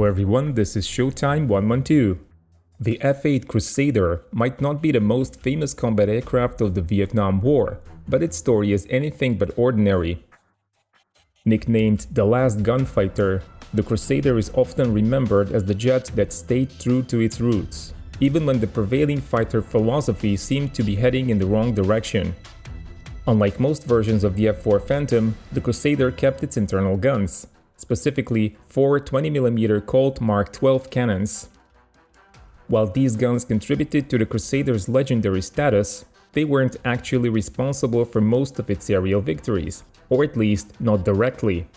everyone, this is Showtime 112. The F-8 Crusader might not be the most famous combat aircraft of the Vietnam War, but its story is anything but ordinary. Nicknamed the Last Gunfighter, the Crusader is often remembered as the jet that stayed true to its roots, even when the prevailing fighter philosophy seemed to be heading in the wrong direction. Unlike most versions of the F-4 Phantom, the Crusader kept its internal guns, specifically 4 20mm Colt Mark 12 cannons. While these guns contributed to the Crusader's legendary status, they weren't actually responsible for most of its aerial victories, or at least not directly.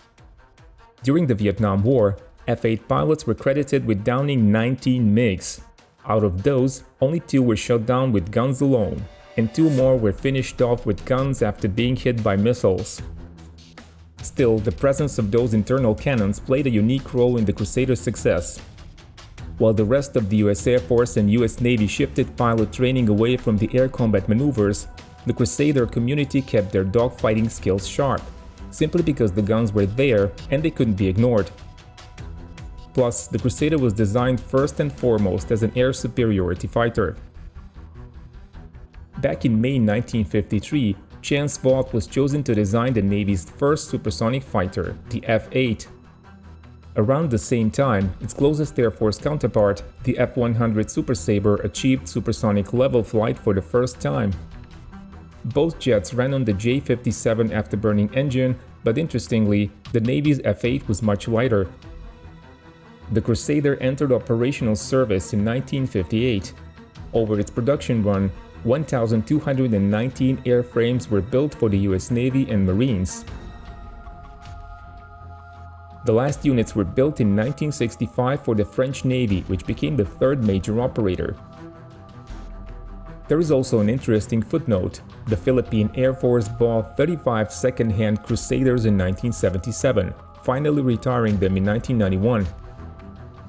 During the Vietnam War, F-8 pilots were credited with downing 19 MiGs. Out of those, only 2 were shot down with guns alone, and 2 more were finished off with guns after being hit by missiles. Still, the presence of those internal cannons played a unique role in the Crusader's success. While the rest of the US Air Force and US Navy shifted pilot training away from the air combat maneuvers, the Crusader community kept their dogfighting skills sharp, simply because the guns were there and they couldn't be ignored. Plus, the Crusader was designed first and foremost as an air superiority fighter. Back in May 1953, Chance Vaught was chosen to design the Navy's first supersonic fighter, the F-8. Around the same time, its closest Air Force counterpart, the F-100 Super Sabre, achieved supersonic level flight for the first time. Both jets ran on the J-57 afterburning engine, but interestingly, the Navy's F-8 was much lighter. The Crusader entered operational service in 1958. Over its production run, 1,219 airframes were built for the US Navy and Marines. The last units were built in 1965 for the French Navy, which became the third major operator. There is also an interesting footnote. The Philippine Air Force bought 35 second-hand Crusaders in 1977, finally retiring them in 1991.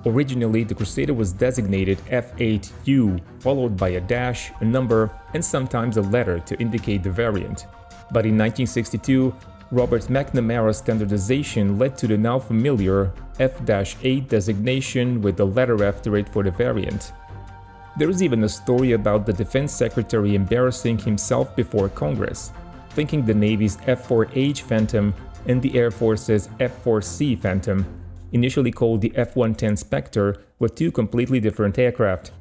Originally, the Crusader was designated F-8U, followed by a dash, a number, and sometimes a letter to indicate the variant. But in 1962, Robert McNamara's standardization led to the now familiar F-8 designation with the letter after it for the variant. There is even a story about the Defense Secretary embarrassing himself before Congress, thinking the Navy's F-4H Phantom and the Air Force's F-4C Phantom, initially called the F-110 Spectre, were 2 completely different aircraft.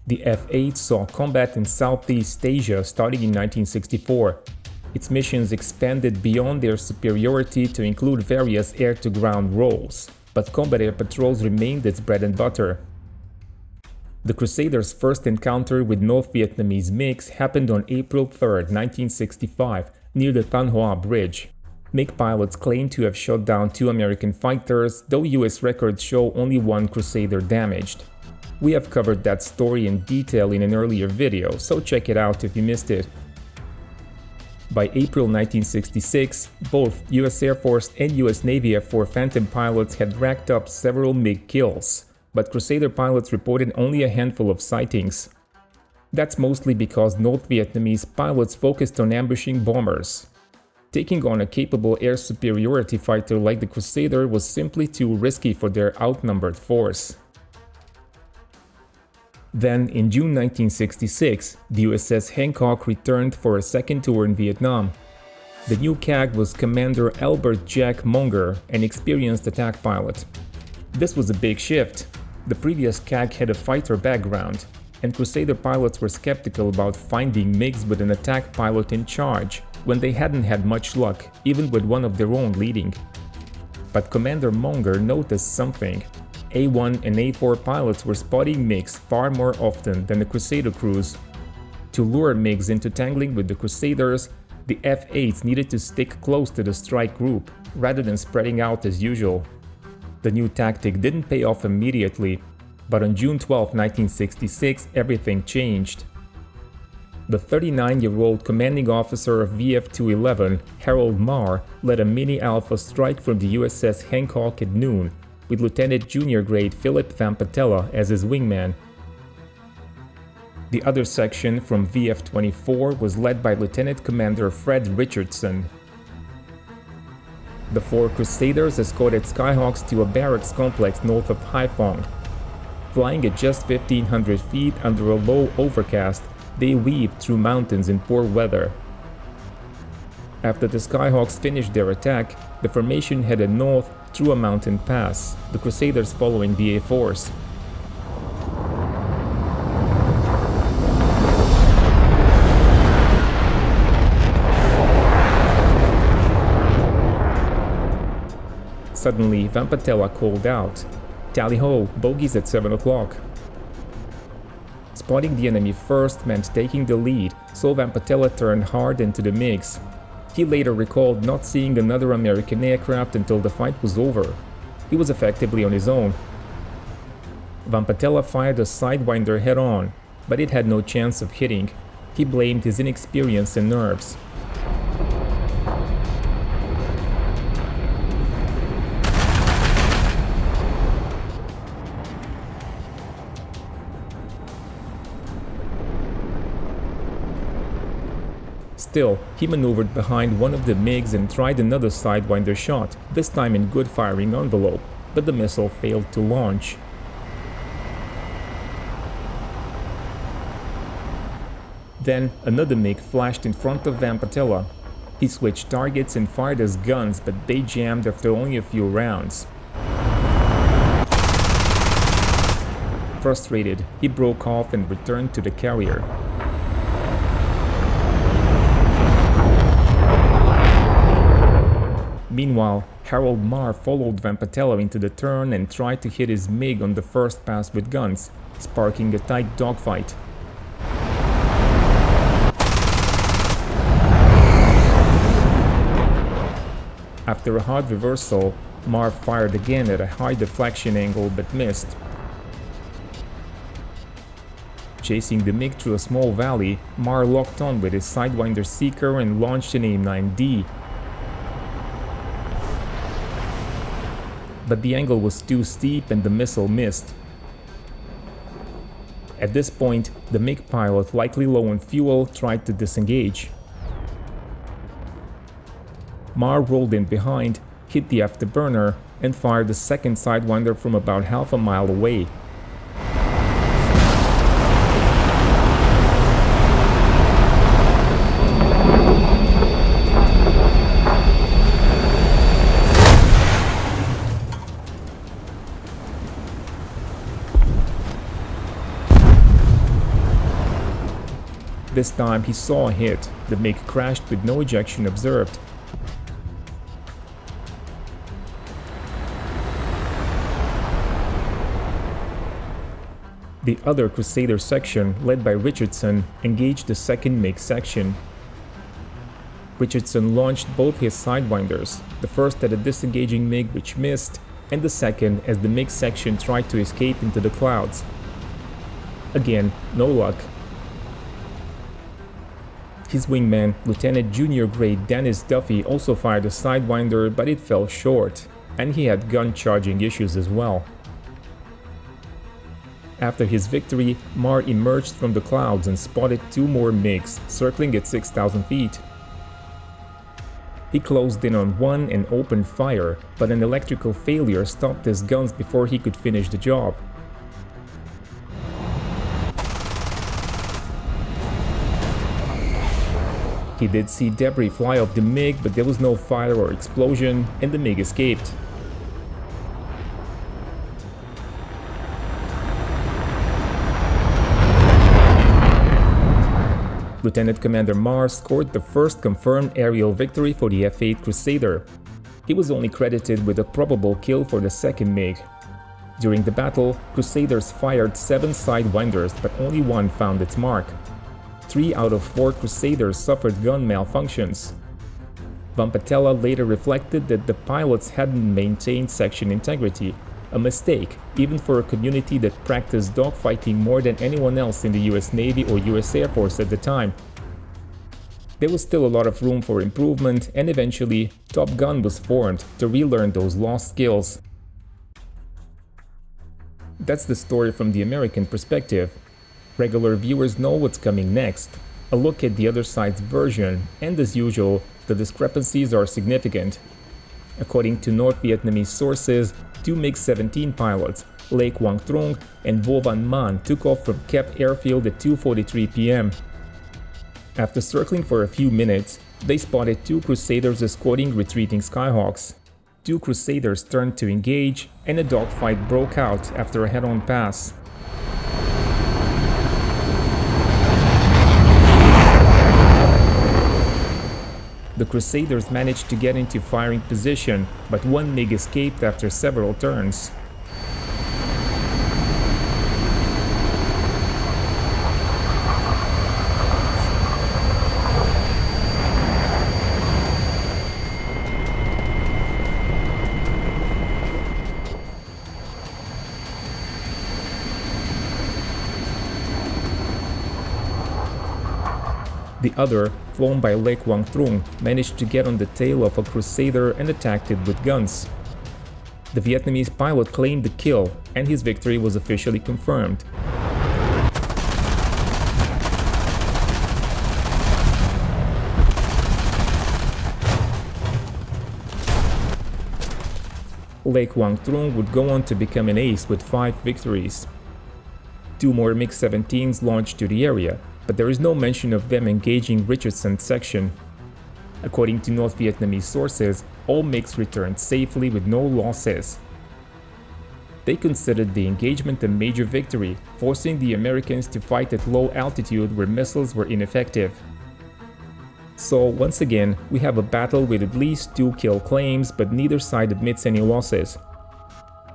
The F-8 saw combat in Southeast Asia starting in 1964. Its missions expanded beyond their superiority to include various air-to-ground roles, but combat air patrols remained its bread and butter. The Crusader's first encounter with North Vietnamese MiGs happened on April 3, 1965, near the Thanh Hoa Bridge. MiG pilots claim to have shot down 2 American fighters, though US records show only 1 Crusader damaged. We have covered that story in detail in an earlier video, so check it out if you missed it. By April 1966, both US Air Force and US Navy F-4 Phantom pilots had racked up several MiG kills, but Crusader pilots reported only a handful of sightings. That's mostly because North Vietnamese pilots focused on ambushing bombers. Taking on a capable air superiority fighter like the Crusader was simply too risky for their outnumbered force. Then, in June 1966, the USS Hancock returned for a second tour in Vietnam. The new CAG was Commander Albert Jack Munger, an experienced attack pilot. This was a big shift. The previous CAG had a fighter background, and Crusader pilots were skeptical about finding MiGs with an attack pilot in charge, when they hadn't had much luck, even with one of their own leading. But Commander Munger noticed something. A1 and A4 pilots were spotting MiGs far more often than the Crusader crews. To lure MiGs into tangling with the Crusaders, the F-8s needed to stick close to the strike group, rather than spreading out as usual. The new tactic didn't pay off immediately, but on June 12, 1966, everything changed. The 39-year-old commanding officer of VF-211, Harold Marr, led a mini-alpha strike from the USS Hancock at noon, with Lieutenant Junior Grade Philip Van Patella as his wingman. The other section from VF-24 was led by Lieutenant Commander Fred Richardson. The 4 Crusaders escorted Skyhawks to a barracks complex north of Haiphong. Flying at just 1,500 feet under a low overcast, they weaved through mountains in poor weather. After the Skyhawks finished their attack, the formation headed north through a mountain pass, the Crusaders following the A-Force. Suddenly, Vampatella called out, "Tally-ho, bogeys at 7 o'clock." Spotting the enemy first meant taking the lead, so Vampatella turned hard into the MiGs. He later recalled not seeing another American aircraft until the fight was over. He was effectively on his own. Vampatella fired a Sidewinder head-on, but it had no chance of hitting. He blamed his inexperience and nerves. Still, he maneuvered behind one of the MiGs and tried another Sidewinder shot, this time in good firing envelope, but the missile failed to launch. Then, another MiG flashed in front of Vampatella. He switched targets and fired his guns, but they jammed after only a few rounds. Frustrated, he broke off and returned to the carrier. Meanwhile, Harold Marr followed Vampatella into the turn and tried to hit his MiG on the first pass with guns, sparking a tight dogfight. After a hard reversal, Marr fired again at a high deflection angle but missed. Chasing the MiG through a small valley, Marr locked on with his Sidewinder seeker and launched an AIM-9D. But the angle was too steep and the missile missed. At this point, the MiG pilot, likely low on fuel, tried to disengage. Marr rolled in behind, hit the afterburner, and fired a second Sidewinder from about half a mile away. This time he saw a hit. The MiG crashed with no ejection observed. The other Crusader section, led by Richardson, engaged the second MiG section. Richardson launched both his Sidewinders, the first at a disengaging MiG which missed, and the second as the MiG section tried to escape into the clouds. Again, no luck. His wingman, Lieutenant Junior Grade Dennis Duffy, also fired a Sidewinder, but it fell short, and he had gun charging issues as well. After his victory, Marr emerged from the clouds and spotted 2 more MiGs, circling at 6,000 feet. He closed in on one and opened fire, but an electrical failure stopped his guns before he could finish the job. He did see debris fly off the MiG, but there was no fire or explosion, and the MiG escaped. Lieutenant Commander Marr scored the first confirmed aerial victory for the F-8 Crusader. He was only credited with a probable kill for the second MiG. During the battle, Crusaders fired 7 Sidewinders, but only one found its mark. 3 out of 4 Crusaders suffered gun malfunctions. Vampatella later reflected that the pilots hadn't maintained section integrity, a mistake even for a community that practiced dogfighting more than anyone else in the US Navy or US Air Force at the time. There was still a lot of room for improvement, and eventually, Top Gun was formed to relearn those lost skills. That's the story from the American perspective. Regular viewers know what's coming next, a look at the other side's version, and as usual, the discrepancies are significant. According to North Vietnamese sources, two MiG-17 pilots, Le Quang Trung and Vo Van Man, took off from Kep Airfield at 2:43 p.m. After circling for a few minutes, they spotted two Crusaders escorting retreating Skyhawks. Two Crusaders turned to engage, and a dogfight broke out after a head-on pass. The Crusaders managed to get into firing position, but one MiG escaped after several turns. The other, flown by Le Quang Trung, managed to get on the tail of a Crusader and attacked it with guns. The Vietnamese pilot claimed the kill, and his victory was officially confirmed. Le Quang Trung would go on to become an ace with 5 victories. Two more MiG-17s launched to the area, but there is no mention of them engaging Richardson's section. According to North Vietnamese sources, all MiGs returned safely with no losses. They considered the engagement a major victory, forcing the Americans to fight at low altitude where missiles were ineffective. So once again, we have a battle with at least 2 kill claims, but neither side admits any losses.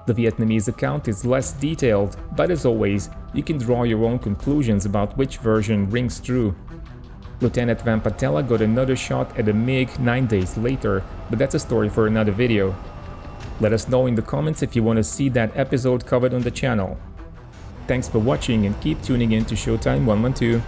The Vietnamese account is less detailed, but as always, you can draw your own conclusions about which version rings true. Lieutenant Van Patella got another shot at a MiG 9 days later, but that's a story for another video. Let us know in the comments if you want to see that episode covered on the channel. Thanks for watching and keep tuning in to Showtime 112.